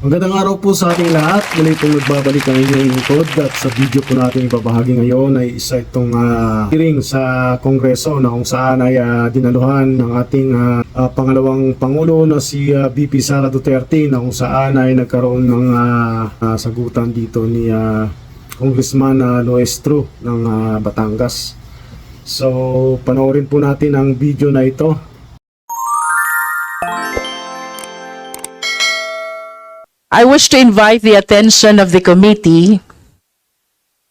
Magandang araw po sa ating lahat. Muli pong nagbabalik ang inyong lingkod at sa video po natin ibabahagi ngayon ay isa itong hearing sa kongreso na kung saan ay dinaluhan ng ating pangalawang pangulo na si VP SARA DUTERTE, na kung saan ay nagkaroon ng sagutan dito ni Congressman Luistro ng Batangas. So panoorin po natin ang video na ito. I wish to invite the attention of the committee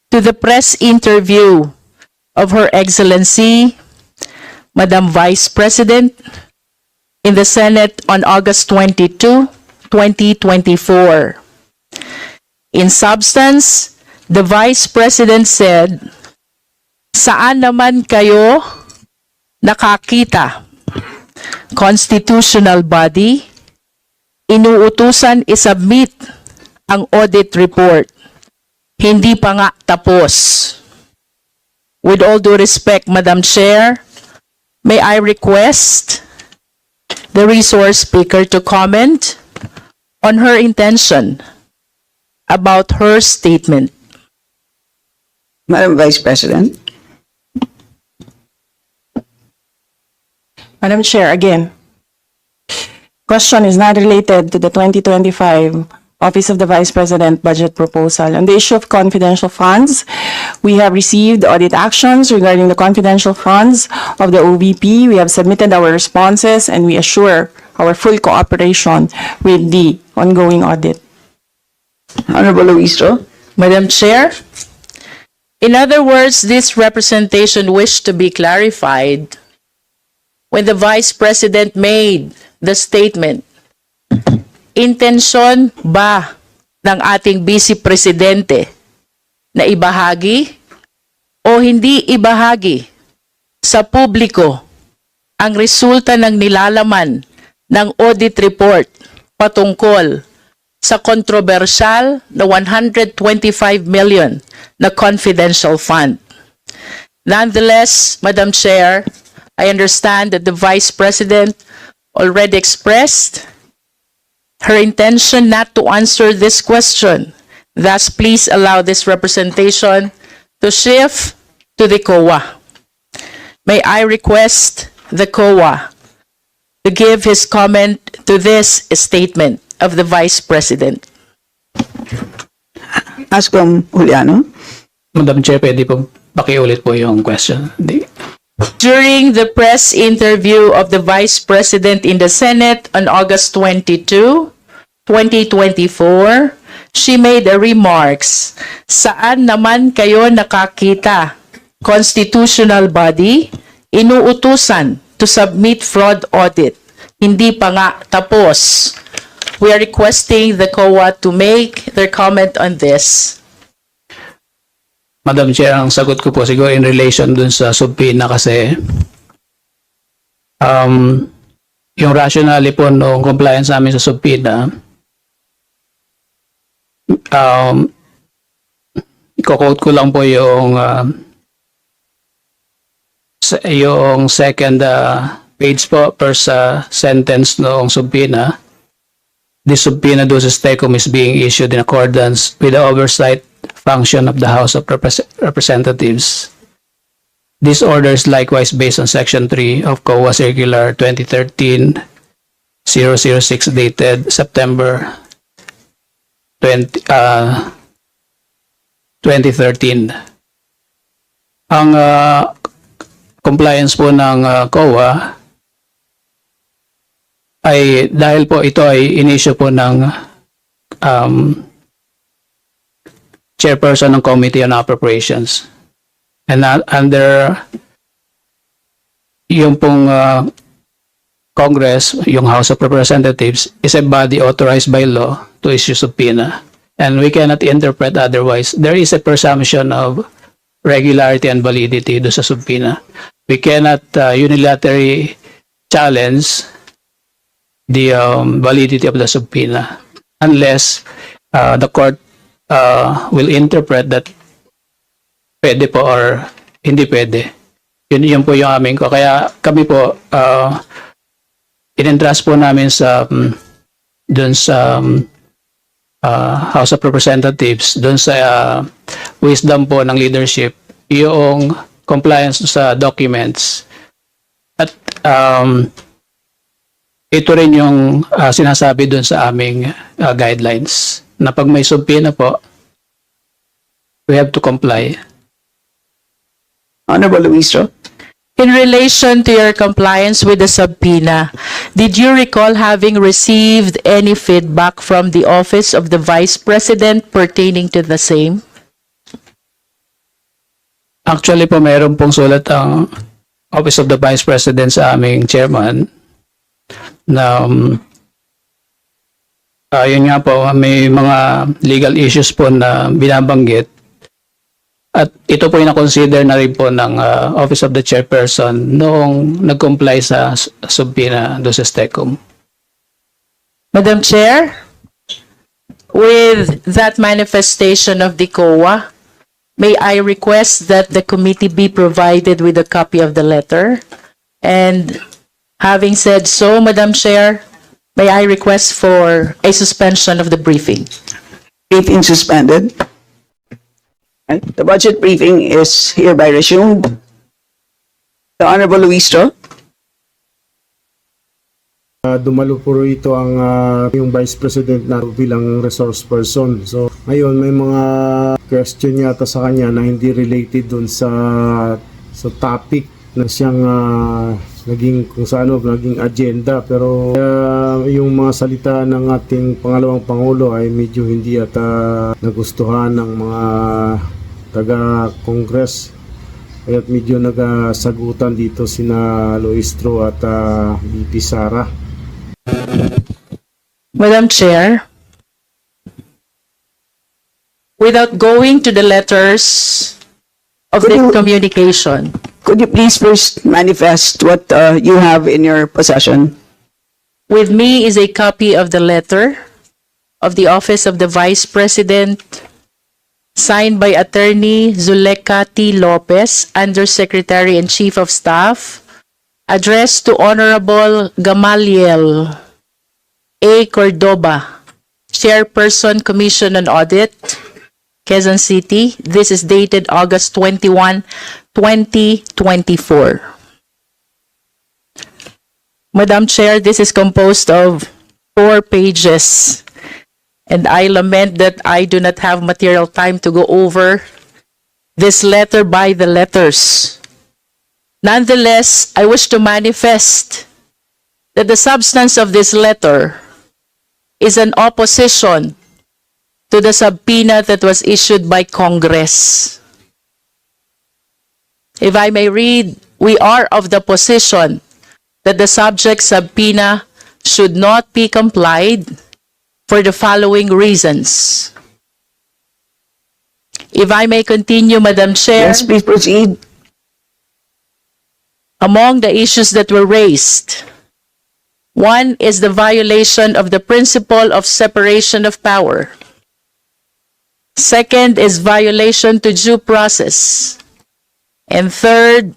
to the press interview of Her Excellency, Madam Vice President, in the Senate on August 22, 2024. In substance, the Vice President said, "Saan naman kayo nakakita? Constitutional body, inuutusan isubmit ang audit report. Hindi pa nga tapos." With all due respect, Madam Chair, may I request the resource speaker to comment on her intention about her statement. Madam Vice President. Madam Chair, again, question is not related to the 2025 Office of the Vice President budget proposal. On the issue of confidential funds, we have received audit actions regarding the confidential funds of the OVP. We have submitted our responses and we assure our full cooperation with the ongoing audit. Honorable Luistro. Madam Chair, in other words, this representation wished to be clarified when the Vice President made the statement. Intensyon ba ng ating Vice Presidente na ibahagi o hindi ibahagi sa publiko ang resulta ng nilalaman ng audit report patungkol sa kontrobersyal na 125 million na confidential fund? Nonetheless, Madam Chair, I understand that the Vice President already expressed her intention not to answer this question. Thus, please allow this representation to shift to the COA. May I request the COA to give his comment to this statement of the Vice President. Ascom Juliano. Madam Chair, pwede po pakiulit po yung question. During the press interview of the Vice President in the Senate on August 22, 2024, she made a remarks, "Saan naman kayo nakakita? Constitutional body, inuutusan to submit fraud audit. Hindi pa nga tapos." We are requesting the COA to make their comment on this. Madam Chair, ang sagot ko po siguro in relation dun sa subpoena kasi yung rationale po ng compliance namin sa subpoena, i-quote ko lang po yung second page po per sa sentence noong subpoena. This subpoena duces tecum is being issued in accordance with the oversight function of the House of Representatives. This order is likewise based on Section 3 of COA Circular 2013-006 dated September 2013. Ang compliance po ng COA ay dahil po ito ay in-issue po ng chairperson ng Committee on Appropriations. And under yung pong Congress, yung House of Representatives, is a body authorized by law to issue subpoena. And we cannot interpret otherwise. There is a presumption of regularity and validity do sa subpoena. We cannot unilaterally challenge the validity of the subpoena unless the court will interpret that pwede po or hindi pwede. Yun po yung amin ko. Kaya kami po, in-entrust po namin sa dun sa House of Representatives doon sa wisdom po ng leadership, yung compliance sa documents. At ito rin yung sinasabi doon sa aming guidelines na pag may subpoena po, we have to comply. Honorable Luistro. In relation to your compliance with the subpoena, did you recall having received any feedback from the Office of the Vice President pertaining to the same? Actually po, mayroon pong sulat ang Office of the Vice President sa aming chairman na yun nga po, may mga legal issues po na binabanggit. At ito po yung na-consider na rin po ng Office of the Chairperson noong nag-comply sa subpoena do sa STECOM. Madam Chair, with that manifestation of the COA, may I request that the committee be provided with a copy of the letter? And having said so, Madam Chair, may I request for a suspension of the briefing? Briefing suspended. Right. The budget briefing is hereby resumed. The Honorable Luistro. Dumalo po rito ang yung Vice President na bilang resource person. So ngayon may mga question yata sa kanya na hindi related dun sa topic na siyang naging kung sa ano naging agenda, pero yung mga salita ng ating pangalawang pangulo ay medyo hindi ata nagustuhan ng mga taga-Kongres, kaya't medyo nagasagutan dito sina Luistro at VP SARA. Madam Chair, without going to the letters of the communication, Could you please first manifest what you have in your possession? with me is a copy of the letter of the Office of the Vice President, signed by Attorney Zuleka T. Lopez, Undersecretary and Chief of Staff, addressed to Honorable Gamaliel A. Cordoba, Chairperson, Commission on Audit, Quezon City. This is dated August 21, 2024. Madam Chair, this is composed of 4 pages, and I lament that I do not have material time to go over this letter by the letters. Nonetheless, I wish to manifest that the substance of this letter is an opposition to the subpoena that was issued by Congress. If I may read, we are of the position that the subject subpoena should not be complied for the following reasons. If I may continue, Madam Chair. Yes, please proceed. Among the issues that were raised, one is the violation of the principle of separation of power. Second is violation to due process. And third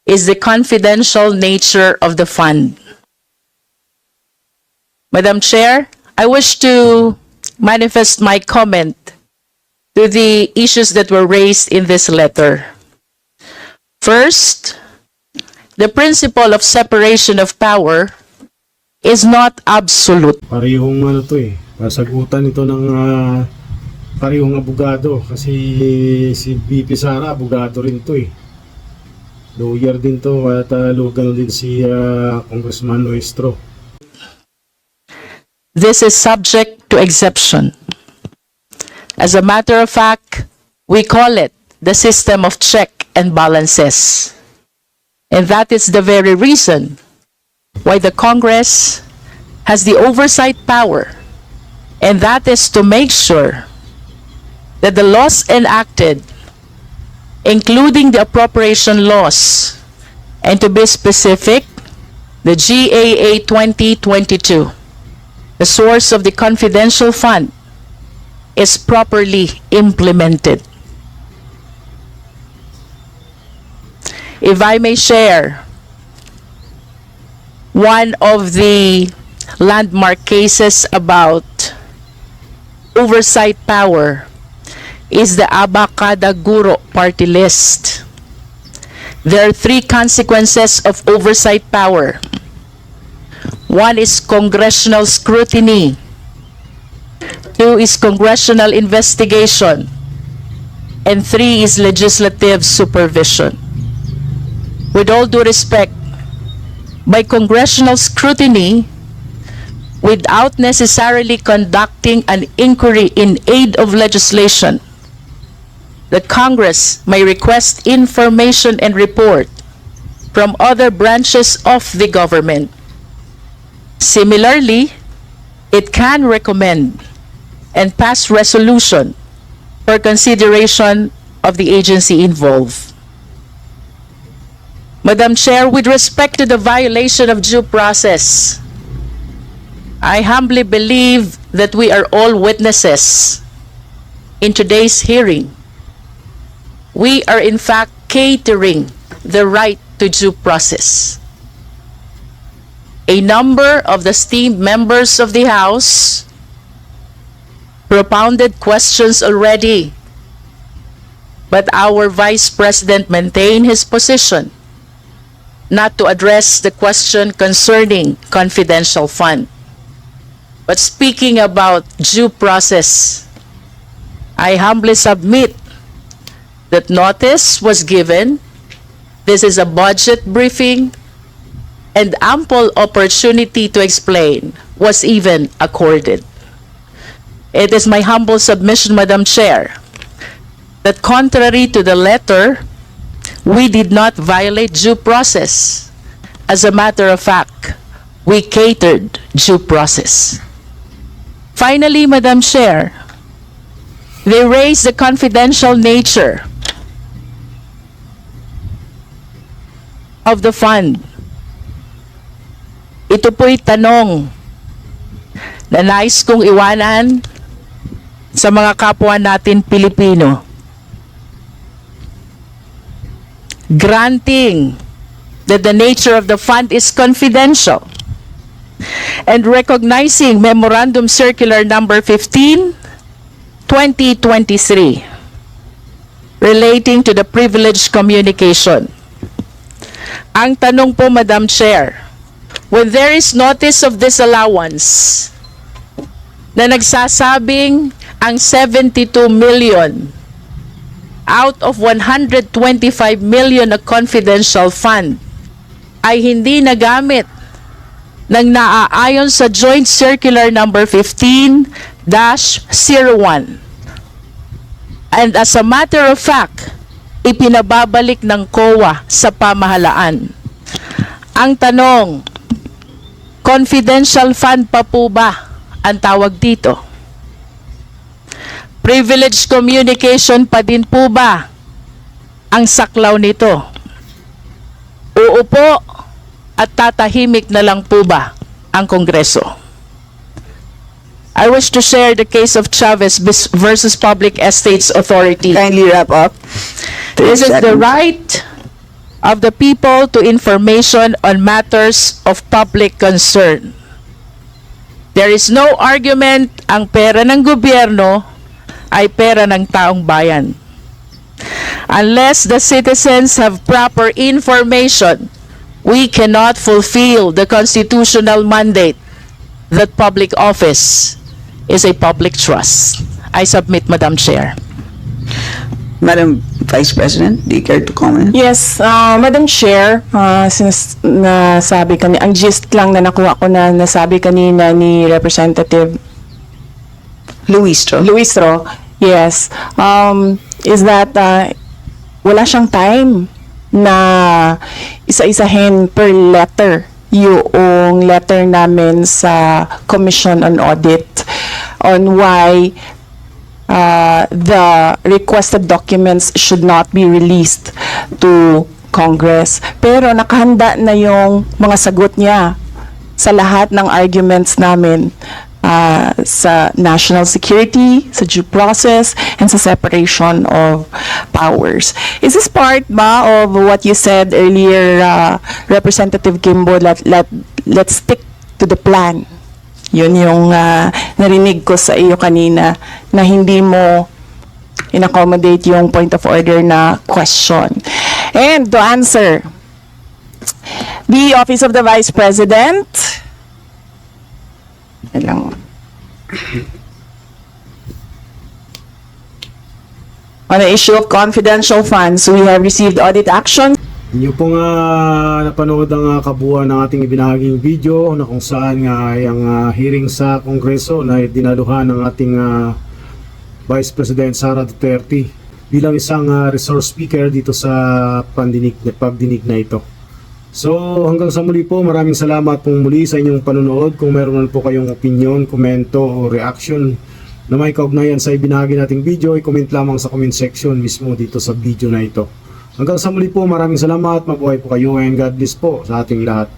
is the confidential nature of the fund. Madam Chair, I wish to manifest my comment to the issues that were raised in this letter. First, the principle of separation of power is not absolute. Parehong ano to sagutan ito ng parehong abogado kasi si VP SARA abogado rin to lawyer din to at ganun din si Congressman Luistro. This is subject to exception. As a matter of fact, we call it the system of check and balances. And that is the very reason why the Congress has the oversight power, and that is to make sure that the laws enacted, including the appropriation laws, and to be specific, the GAA 2022, the source of the confidential fund, is properly implemented. If I may share, one of the landmark cases about oversight power is the Abacada Guro party list. There are three consequences of oversight power. One is congressional scrutiny. Two is congressional investigation. And three is legislative supervision. With all due respect, by congressional scrutiny, without necessarily conducting an inquiry in aid of legislation, the Congress may request information and report from other branches of the government. Similarly, it can recommend and pass resolution for consideration of the agency involved. Madam Chair, with respect to the violation of due process, I humbly believe that we are all witnesses in today's hearing. We are in fact catering the right to due process. A number of the esteemed members of the House propounded questions already, but our Vice President maintained his position not to address the question concerning confidential fund. But speaking about due process, I humbly submit that notice was given. This is a budget briefing, and ample opportunity to explain was even accorded. It is my humble submission, Madam Chair, that contrary to the letter, we did not violate due process. As a matter of fact, we catered due process. Finally, Madam Chair, they raised the confidential nature of the fund. Ito po'y tanong na nais kong iwanan sa mga kapwa natin Pilipino. Granting that the nature of the fund is confidential and recognizing Memorandum Circular Number 15, 2023, relating to the privileged communication. Ang tanong po, Madam Chair, when there is notice of disallowance na nagsasabing ang 72 million out of 125 million na confidential fund ay hindi nagamit ng naaayon sa Joint Circular Number 15-01. And as a matter of fact, ipinababalik ng COA sa pamahalaan. Ang tanong, confidential fund pa po ba ang tawag dito? Privileged communication pa din po ba ang saklaw nito? Oo po, at tatahimik na lang po ba ang Kongreso? I wish to share the case of Chavez versus Public Estates Authority. Kindly wrap up. This is the right of the people to information on matters of public concern. There is no argument ang pera ng gobyerno ay pera ng taong bayan. Unless the citizens have proper information, we cannot fulfill the constitutional mandate that public office is a public trust. I submit, Madam Chair. Madam Vice President, do you care to comment? Yes, Madam Chair, since nasabi kanina, ang gist lang na nakuha ko na nasabi kanina ni Representative Luistro. yes, is that wala siyang time na isa-isahin per letter yung letter namin sa Commission on Audit on why the requested documents should not be released to Congress. Pero nakahanda na yung mga sagot niya sa lahat ng arguments namin sa national security, sa due process, and sa separation of powers. Is this part ba of what you said earlier, Representative Kimbo, let's stick to the plan? Yun yung narinig ko sa iyo kanina na hindi mo in-accommodate yung point of order na question. And to answer, the Office of the Vice President, on the issue of confidential funds, we have received audit action. Inyo pong napanood ang kabuuan ng ating ibinahaging video na kung saan yung hearing sa kongreso na dinaluhan ng ating Vice President Sara Duterte bilang isang resource speaker dito sa Pagdinig na ito. So hanggang sa muli po, maraming salamat pong muli sa inyong panonood. Kung meron man po kayong opinion, komento o reaction na may kaugnayan sa ibinahagi nating video, i-comment lamang sa comment section mismo dito sa video na ito. Hanggang sa muli po, maraming salamat, mabuhay po kayo and God bless po sa ating lahat.